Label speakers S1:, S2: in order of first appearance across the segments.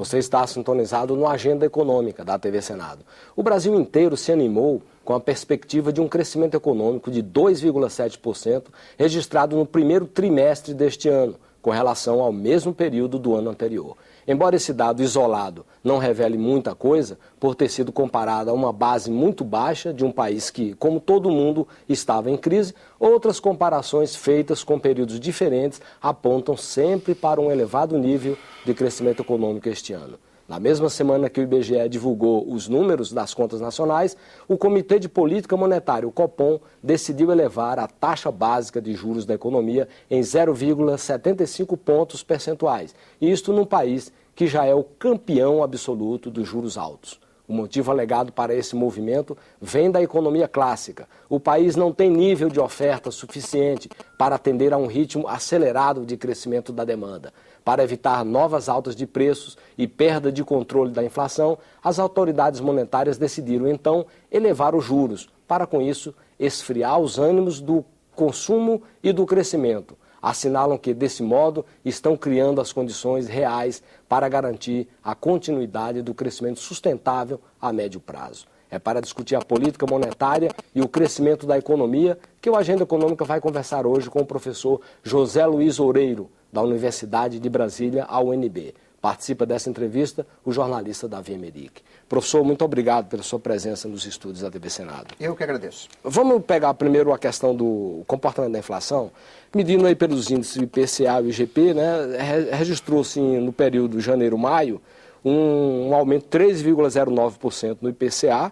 S1: Você está sintonizado no Agenda Econômica da TV Senado. O Brasil inteiro se animou com a perspectiva de um crescimento econômico de 2,7% registrado no primeiro trimestre deste ano, com relação ao mesmo período do ano anterior. Embora esse dado isolado não revele muita coisa, por ter sido comparado a uma base muito baixa de um país que, como todo mundo, estava em crise, outras comparações feitas com períodos diferentes apontam sempre para um elevado nível de crescimento econômico este ano. Na mesma semana que o IBGE divulgou os números das contas nacionais, o Comitê de Política Monetária, o Copom, decidiu elevar a taxa básica de juros da economia em 0,75 pontos percentuais. E isto num país que já é o campeão absoluto dos juros altos. O motivo alegado para esse movimento vem da economia clássica. O país não tem nível de oferta suficiente para atender a um ritmo acelerado de crescimento da demanda. Para evitar novas altas de preços e perda de controle da inflação, as autoridades monetárias decidiram, então, elevar os juros, para, com isso, esfriar os ânimos do consumo e do crescimento. Assinalam que, desse modo, estão criando as condições reais para garantir a continuidade do crescimento sustentável a médio prazo. É para discutir a política monetária e o crescimento da economia que o Agenda Econômica vai conversar hoje com o professor José Luiz Oureiro, da Universidade de Brasília, a UNB. Participa dessa entrevista o jornalista Davi Emerick. Professor, muito obrigado pela sua presença nos estúdios da TV Senado.
S2: Eu que agradeço.
S1: Vamos pegar primeiro a questão do comportamento da inflação. Medindo aí pelos índices IPCA e IGP, né, registrou-se no período janeiro-maio um aumento de 3,09% no IPCA,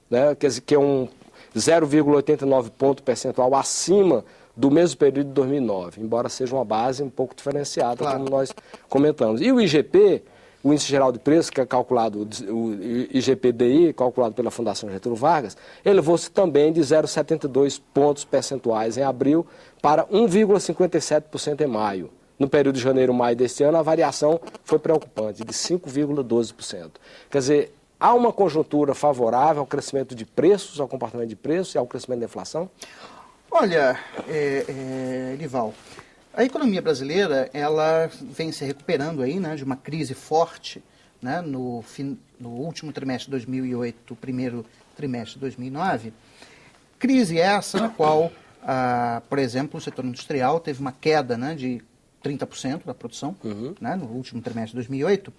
S1: né, quer dizer, que é um 0,89 ponto percentual acima do mesmo período de 2009, embora seja uma base um pouco diferenciada, claro, como nós comentamos. E o IGP, o Índice Geral de Preços, que é calculado, o IGPDI, calculado pela Fundação Getúlio Vargas, elevou-se também de 0,72 pontos percentuais em abril para 1,57% em maio. No período de janeiro-maio deste ano, a variação foi preocupante, de 5,12%. Quer dizer, há uma conjuntura favorável ao crescimento de preços, ao comportamento de preços e ao crescimento da inflação?
S2: Olha, Lival, a economia brasileira, ela vem se recuperando aí, né, de uma crise forte, né, no último trimestre de 2008, primeiro trimestre de 2009. Crise essa na qual, por exemplo, o setor industrial teve uma queda, né, de 30% da produção, né, no último trimestre de 2008,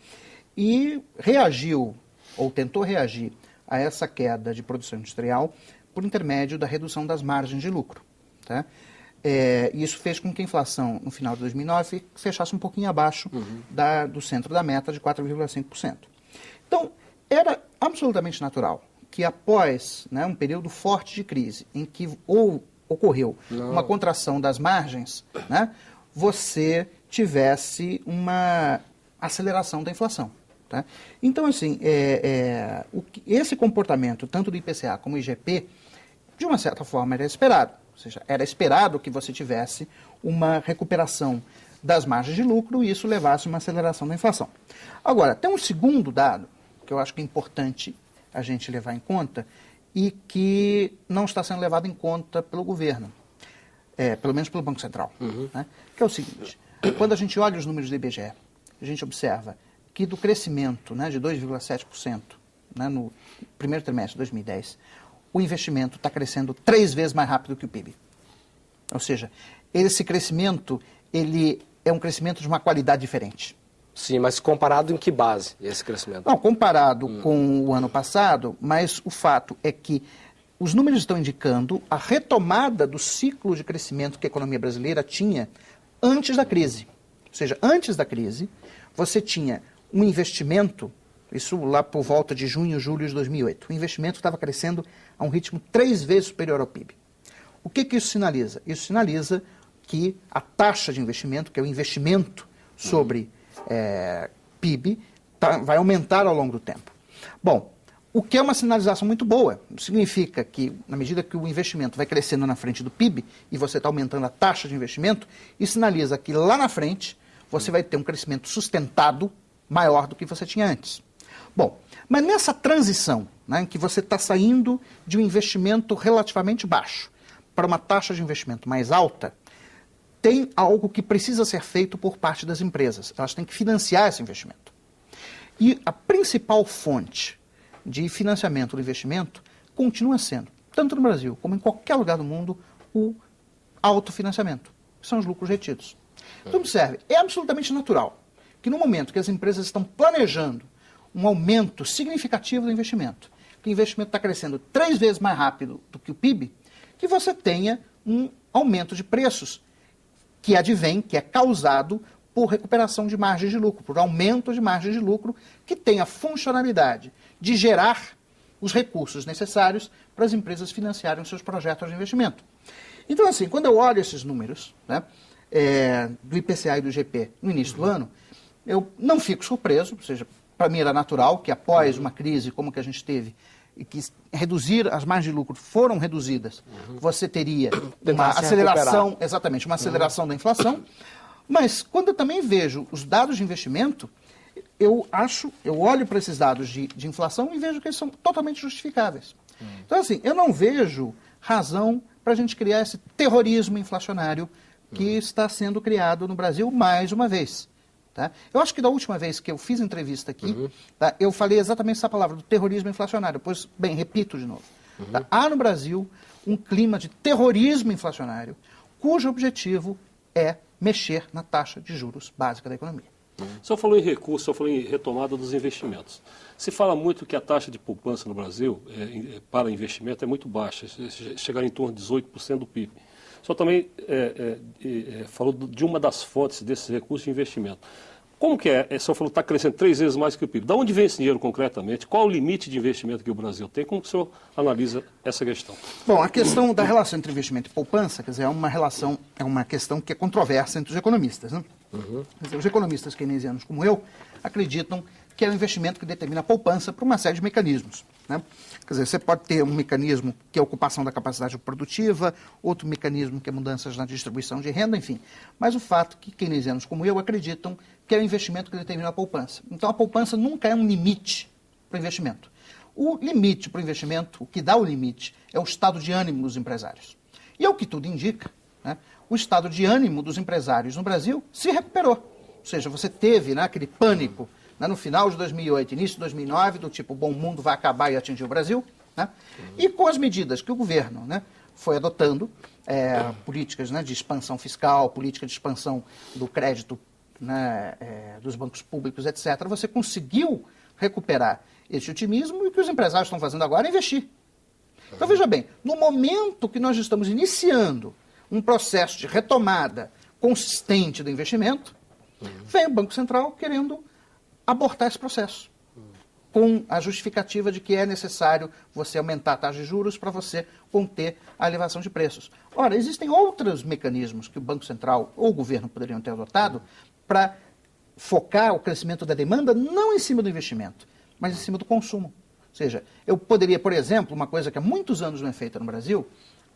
S2: e reagiu, ou tentou reagir a essa queda de produção industrial por intermédio da redução das margens de lucro. Tá? Isso fez com que a inflação, no final de 2009, fechasse um pouquinho abaixo do centro da meta de 4,5%. Então, era absolutamente natural que após, né, um período forte de crise, em que ocorreu uma contração das margens, né, você tivesse uma aceleração da inflação. Tá? Então, assim, esse comportamento, tanto do IPCA como do IGP, de uma certa forma era esperado. Ou seja, era esperado que você tivesse uma recuperação das margens de lucro e isso levasse a uma aceleração da inflação. Agora, tem um segundo dado que eu acho que é importante a gente levar em conta e que não está sendo levado em conta pelo governo, pelo menos pelo Banco Central, né? Que é o seguinte: quando a gente olha os números do IBGE, a gente observa que do crescimento, né, de 2,7%, né, no primeiro trimestre de 2010, o investimento está crescendo 3 vezes mais rápido que o PIB. Ou seja, esse crescimento, ele é um crescimento de uma qualidade diferente.
S1: Sim, mas comparado em que base esse crescimento?
S2: Não, comparado com o ano passado, mas o fato é que os números estão indicando a retomada do ciclo de crescimento que a economia brasileira tinha antes da crise. Ou seja, antes da crise, você tinha um investimento, isso lá por volta de junho, julho de 2008, o investimento estava crescendo a um ritmo 3 vezes superior ao PIB. O que isso sinaliza? Isso sinaliza que a taxa de investimento, que é o investimento sobre PIB, vai aumentar ao longo do tempo. Bom, o que é uma sinalização muito boa. Significa que, na medida que o investimento vai crescendo na frente do PIB e você está aumentando a taxa de investimento, isso sinaliza que lá na frente você vai ter um crescimento sustentado maior do que você tinha antes. Bom, mas nessa transição, né, em que você está saindo de um investimento relativamente baixo para uma taxa de investimento mais alta, tem algo que precisa ser feito por parte das empresas. Elas têm que financiar esse investimento. E a principal fonte de financiamento do investimento continua sendo, tanto no Brasil como em qualquer lugar do mundo, o autofinanciamento, que são os lucros retidos. Então, observe, é absolutamente natural que no momento que as empresas estão planejando um aumento significativo do investimento, que o investimento está crescendo 3 vezes mais rápido do que o PIB, que você tenha um aumento de preços que advém, que é causado por recuperação de margens de lucro, por aumento de margens de lucro, que tem a funcionalidade de gerar os recursos necessários para as empresas financiarem os seus projetos de investimento. Então, assim, quando eu olho esses números, né, do IPCA e do IGP no início do ano, eu não fico surpreso, ou seja, para mim era natural que após uma crise como que a gente teve, e que reduzir as margens de lucro foram reduzidas, você teria uma aceleração, exatamente, uma aceleração da inflação. Mas quando eu também vejo os dados de investimento, eu olho para esses dados de inflação e vejo que eles são totalmente justificáveis. Então, assim, eu não vejo razão para a gente criar esse terrorismo inflacionário que está sendo criado no Brasil mais uma vez. Tá? Eu acho que da última vez que eu fiz entrevista aqui, tá, eu falei exatamente essa palavra, do terrorismo inflacionário. Pois, bem, repito de novo. Tá? Há no Brasil um clima de terrorismo inflacionário, cujo objetivo é mexer na taxa de juros básica da economia.
S3: O senhor falou em recursos, o senhor falou em retomada dos investimentos. Se fala muito que a taxa de poupança no Brasil para investimento é muito baixa, chegar em torno de 18% do PIB. O senhor também falou de uma das fontes desses recursos de investimento. Como que é? O senhor falou que está crescendo 3 vezes mais que o PIB. De onde vem esse dinheiro concretamente? Qual o limite de investimento que o Brasil tem? Como que o senhor analisa essa questão?
S2: Bom, a questão da relação entre investimento e poupança, quer dizer, é uma questão que é controversa entre os economistas. Né? Quer dizer, os economistas keynesianos como eu acreditam que é o investimento que determina a poupança por uma série de mecanismos. Né? Quer dizer, você pode ter um mecanismo que é a ocupação da capacidade produtiva, outro mecanismo que é mudanças na distribuição de renda, enfim. Mas o fato é que keynesianos como eu acreditam que é o investimento que determina a poupança. Então, a poupança nunca é um limite para o investimento. O limite para o investimento, o que dá o limite, é o estado de ânimo dos empresários. E é o que tudo indica, né? O estado de ânimo dos empresários no Brasil se recuperou. Ou seja, você teve, né, aquele pânico, né, no final de 2008, início de 2009, do tipo, bom, o mundo vai acabar e atingir o Brasil. Né? E com as medidas que o governo, né, foi adotando, políticas, né, de expansão fiscal, política de expansão do crédito, né, dos bancos públicos, etc., você conseguiu recuperar esse otimismo, e o que os empresários estão fazendo agora é investir. Então, veja bem, no momento que nós estamos iniciando um processo de retomada consistente do investimento, vem o Banco Central querendo abortar esse processo, com a justificativa de que é necessário você aumentar a taxa de juros para você conter a elevação de preços. Ora, existem outros mecanismos que o Banco Central ou o governo poderiam ter adotado para focar o crescimento da demanda não em cima do investimento, mas em cima do consumo. Ou seja, eu poderia, por exemplo, uma coisa que há muitos anos não é feita no Brasil,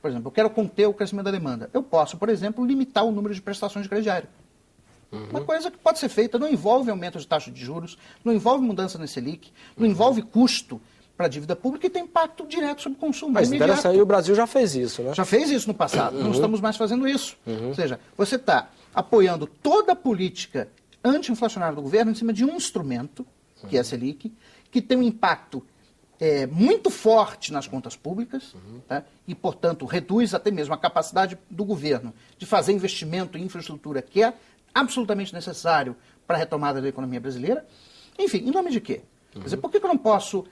S2: por exemplo, eu quero conter o crescimento da demanda. Eu posso, por exemplo, limitar o número de prestações de crediário. Uma coisa que pode ser feita, não envolve aumento de taxa de juros, não envolve mudança na Selic, não envolve custo para a dívida pública e tem impacto direto sobre o consumo.
S1: Mas interessante, o Brasil já fez isso, né?
S2: Já fez isso no passado, não estamos mais fazendo isso. Ou seja, você está apoiando toda a política anti-inflacionária do governo em cima de um instrumento, que é a Selic, que tem um impacto muito forte nas contas públicas, tá? E, portanto, reduz até mesmo a capacidade do governo de fazer investimento em infraestrutura, que é absolutamente necessário para a retomada da economia brasileira. Enfim, em nome de quê? Quer dizer, por que eu não posso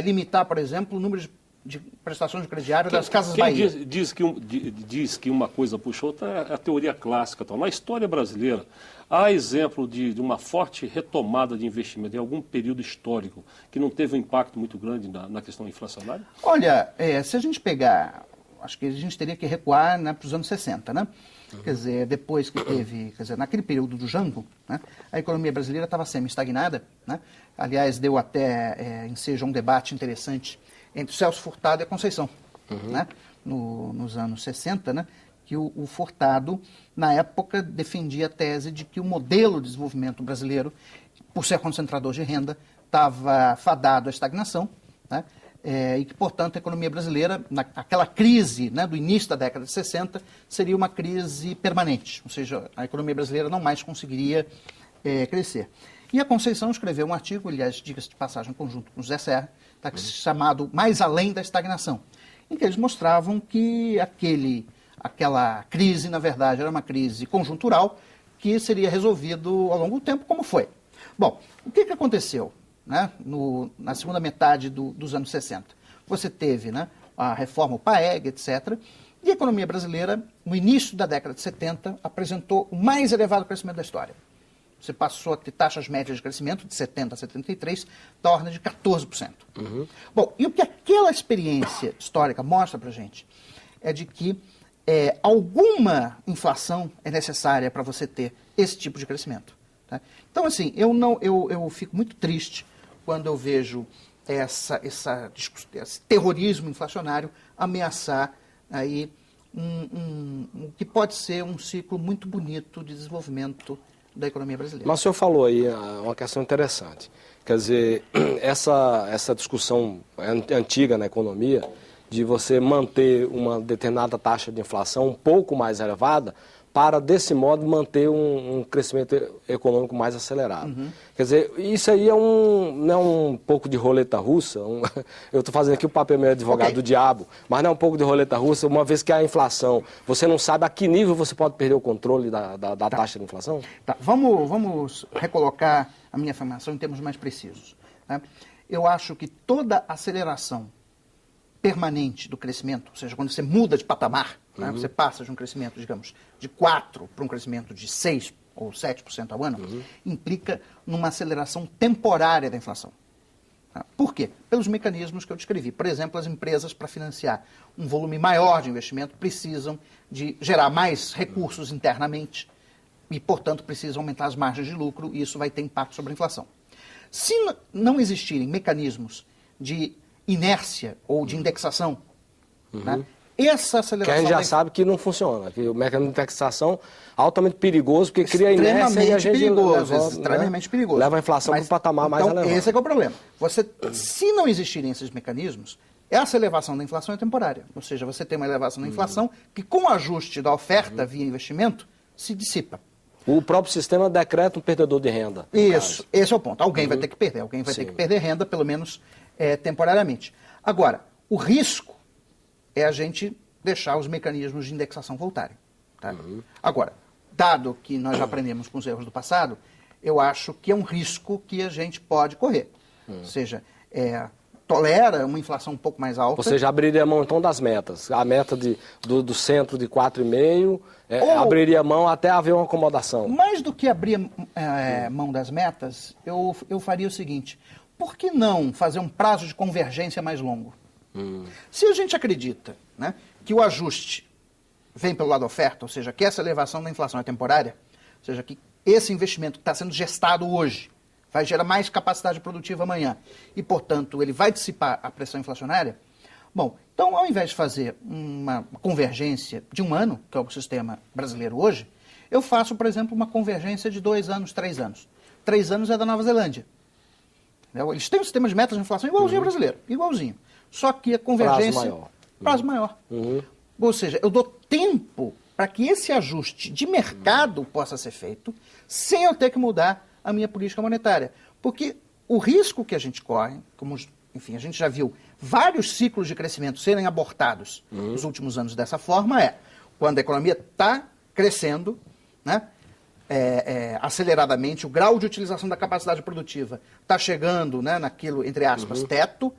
S2: limitar, por exemplo, o número de prestações de crediário das Casas Bahia?
S3: Diz que uma coisa puxa outra é a teoria clássica. Tal. Na história brasileira, há exemplo de uma forte retomada de investimento em algum período histórico que não teve um impacto muito grande na questão inflacionária?
S2: Olha, se a gente pegar, acho que a gente teria que recuar, né, para os anos 60, né? Quer dizer, depois que teve, naquele período do Jango, né, a economia brasileira estava semi-estagnada, né? Aliás, deu até ensejo um debate interessante entre Celso Furtado e a Conceição, né, nos anos 60, né, que o Furtado, na época, defendia a tese de que o modelo de desenvolvimento brasileiro, por ser concentrador de renda, estava fadado à estagnação, né? E que, portanto, a economia brasileira, aquela crise, né, do início da década de 60, seria uma crise permanente, ou seja, a economia brasileira não mais conseguiria crescer. E a Conceição escreveu um artigo, aliás, diga-se de passagem, em conjunto com o José Serra, tá, chamado Mais Além da Estagnação, em que eles mostravam que aquela crise, na verdade, era uma crise conjuntural que seria resolvido ao longo do tempo, como foi. Bom, o que aconteceu, né, na segunda metade dos anos 60? Você teve, né, a reforma, o PAEG, etc., e a economia brasileira, no início da década de 70, apresentou o mais elevado crescimento da história. Você passou a ter taxas médias de crescimento de 70 a 73, da ordem de 14%. Bom, e o que aquela experiência histórica mostra para a gente é de que alguma inflação é necessária para você ter esse tipo de crescimento. Tá? Então, assim, eu fico muito triste quando eu vejo esse terrorismo inflacionário ameaçar aí o que pode ser um ciclo muito bonito de desenvolvimento da economia brasileira.
S1: Mas o senhor falou aí uma questão interessante. Quer dizer, essa discussão antiga na economia de você manter uma determinada taxa de inflação um pouco mais elevada para, desse modo, manter um crescimento econômico mais acelerado. Quer dizer, isso aí não é um pouco de roleta russa. Eu estou fazendo aqui o papel meio advogado do diabo, mas não é um pouco de roleta russa, uma vez que a inflação, você não sabe a que nível você pode perder o controle da taxa de inflação?
S2: Tá, vamos recolocar a minha afirmação em termos mais precisos. Né? Eu acho que toda aceleração permanente do crescimento, ou seja, quando você muda de patamar, né, você passa de um crescimento, digamos, de 4% para um crescimento de 6% ou 7% ao ano, implica numa aceleração temporária da inflação. Tá? Por quê? Pelos mecanismos que eu descrevi. Por exemplo, as empresas, para financiar um volume maior de investimento, precisam de gerar mais recursos internamente e, portanto, precisam aumentar as margens de lucro, e isso vai ter impacto sobre a inflação. Se não existirem mecanismos de inércia ou de indexação, né? Essa aceleração...
S1: Que a gente já sabe que não funciona, que o mecanismo de indexação é altamente perigoso, porque cria inércia e a gente
S2: extremamente perigoso.
S1: Leva a inflação para um patamar mais elevado.
S2: Esse é que é o problema. Se não existirem esses mecanismos, essa elevação da inflação é temporária. Ou seja, você tem uma elevação da inflação que, com o ajuste da oferta via investimento, se dissipa.
S1: O próprio sistema decreta um perdedor de renda.
S2: Isso, esse é o ponto. Alguém vai ter que perder. Alguém vai ter que perder renda, pelo menos temporariamente. Agora, o risco é a gente deixar os mecanismos de indexação voltarem. Tá? Agora, dado que nós já aprendemos com os erros do passado, eu acho que é um risco que a gente pode correr. Ou seja, tolera uma inflação um pouco mais alta.
S1: Você já abriria mão, então, das metas. A meta do centro de 4,5, abriria mão até haver uma acomodação.
S2: Mais do que abrir mão das metas, eu faria o seguinte: por que não fazer um prazo de convergência mais longo? Se a gente acredita, né, que o ajuste vem pelo lado da oferta, ou seja, que essa elevação da inflação é temporária, ou seja, que esse investimento que está sendo gestado hoje vai gerar mais capacidade produtiva amanhã e, portanto, ele vai dissipar a pressão inflacionária, bom, então, ao invés de fazer uma convergência de um ano, que é o sistema brasileiro hoje, eu faço, por exemplo, uma convergência de 2 anos, 3 anos. 3 anos é da Nova Zelândia. Eles têm um sistema de metas de inflação igualzinho ao brasileiro, igualzinho. Só que a convergência... Prazo maior. Ou seja, eu dou tempo para que esse ajuste de mercado possa ser feito sem eu ter que mudar a minha política monetária. Porque o risco que a gente corre, como, enfim, a gente já viu vários ciclos de crescimento serem abortados nos últimos anos dessa forma, quando a economia está crescendo, né, aceleradamente, o grau de utilização da capacidade produtiva está chegando, né, naquilo, entre aspas, teto.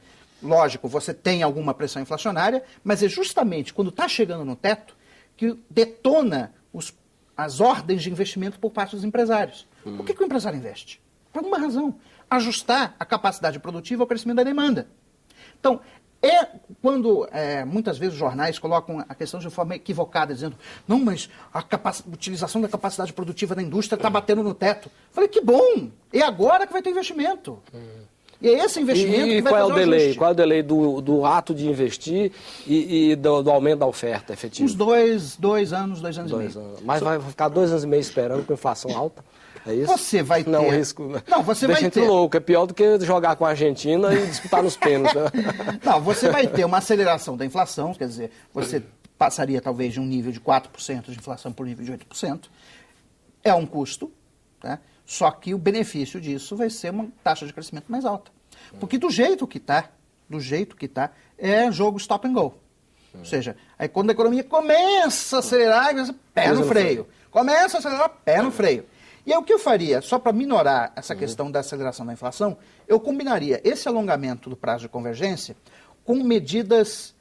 S2: Lógico, você tem alguma pressão inflacionária, mas é justamente quando está chegando no teto que detona as ordens de investimento por parte dos empresários. Por que o empresário investe? Por alguma razão. Ajustar a capacidade produtiva ao crescimento da demanda. Então, quando muitas vezes os jornais colocam a questão de forma equivocada, dizendo, não, mas a utilização da capacidade produtiva da indústria está batendo no teto. Eu falei, que bom! É agora que vai ter investimento. E é esse investimento que vai fazer o ajuste.
S1: Qual é o delay do ato de investir e do aumento da oferta efetiva?
S2: Uns 2 anos, 2 anos e meio.
S1: Mas vai ficar 2 anos e meio esperando com inflação alta? É isso?
S2: Você vai ter...
S1: Não, risco...
S2: Não, você
S1: deixa
S2: vai ter...
S1: louco, é pior do que jogar com a Argentina e disputar nos pênaltis.
S2: Não, você vai ter uma aceleração da inflação, quer dizer, você passaria talvez de um nível de 4% de inflação para um nível de 8%. É um custo, tá? Só que o benefício disso vai ser uma taxa de crescimento mais alta. Porque do jeito que está, é jogo stop and go. Ou seja, aí quando a economia começa a acelerar, pé no freio. Começa a acelerar, pé no freio. E aí o que eu faria, só para minorar essa questão da aceleração da inflação, eu combinaria esse alongamento do prazo de convergência com medidas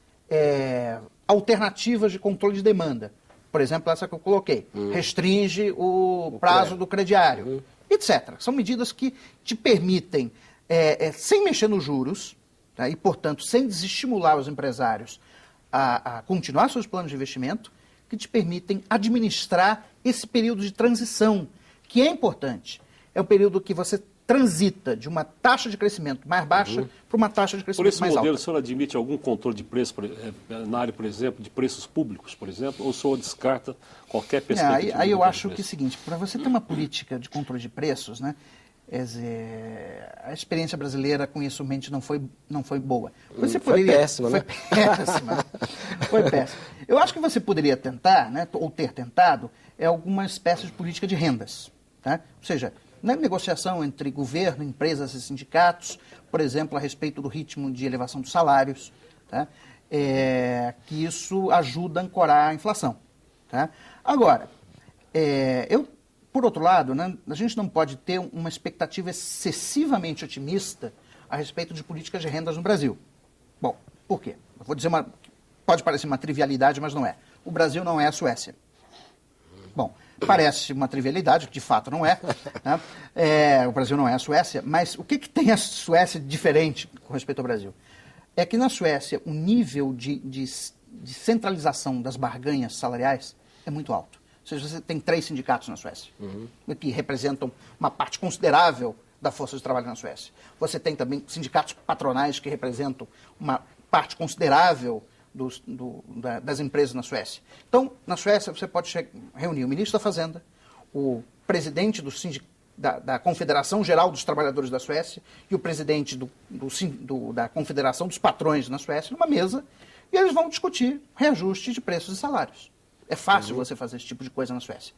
S2: alternativas de controle de demanda. Por exemplo, essa que eu coloquei. Restringe o prazo do crediário, etc. São medidas que te permitem, sem mexer nos juros, tá, e, portanto, sem desestimular os empresários a continuar seus planos de investimento, que te permitem administrar esse período de transição, que é importante. É um período que você transita de uma taxa de crescimento mais baixa para uma taxa de crescimento mais alta. Por esse
S3: modelo, o senhor admite algum controle de preço na área, por exemplo, de preços públicos, por exemplo, ou o senhor descarta qualquer perspectiva?
S2: Aí eu acho que é o seguinte, para você ter uma política de controle de preços, né, a experiência brasileira com isso realmente não foi boa.
S1: Foi péssima, né?
S2: Foi péssima. Eu acho que você poderia tentar, né, ou ter tentado, alguma espécie de política de rendas. Tá? Ou seja, na negociação entre governo, empresas e sindicatos, por exemplo, a respeito do ritmo de elevação dos salários, tá? Que isso ajuda a ancorar a inflação. Tá? Agora, por outro lado, né, a gente não pode ter uma expectativa excessivamente otimista a respeito de políticas de rendas no Brasil. Bom, por quê? Eu vou dizer pode parecer uma trivialidade, mas não é. O Brasil não é a Suécia. Bom, parece uma trivialidade, que de fato não é, né? O Brasil não é a Suécia, mas o que tem a Suécia diferente com respeito ao Brasil? É que na Suécia o nível de centralização das barganhas salariais é muito alto. Ou seja, você tem 3 sindicatos na Suécia, que representam uma parte considerável da força de trabalho na Suécia. Você tem também sindicatos patronais que representam uma parte considerável das empresas na Suécia. Então, na Suécia, você pode reunir o ministro da Fazenda, o presidente da Confederação Geral dos Trabalhadores da Suécia e o presidente da Confederação dos Patrões na Suécia numa mesa, e eles vão discutir reajuste de preços e salários. É fácil você fazer esse tipo de coisa na Suécia.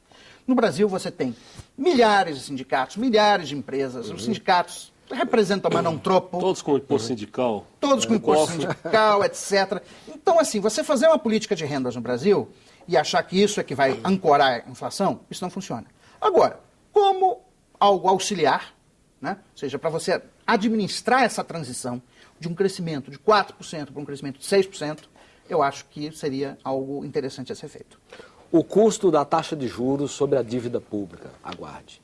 S2: No Brasil, você tem milhares de sindicatos, milhares de empresas, os sindicatos representam, mas não tropo.
S3: Todos com imposto sindical.
S2: Todos com imposto sindical, etc. Então, assim, você fazer uma política de rendas no Brasil e achar que isso é que vai ancorar a inflação, isso não funciona. Agora, como algo auxiliar, né? Ou seja, para você administrar essa transição de um crescimento de 4% para um crescimento de 6%, eu acho que seria algo interessante a ser feito.
S1: O custo da taxa de juros sobre a dívida pública, aguarde.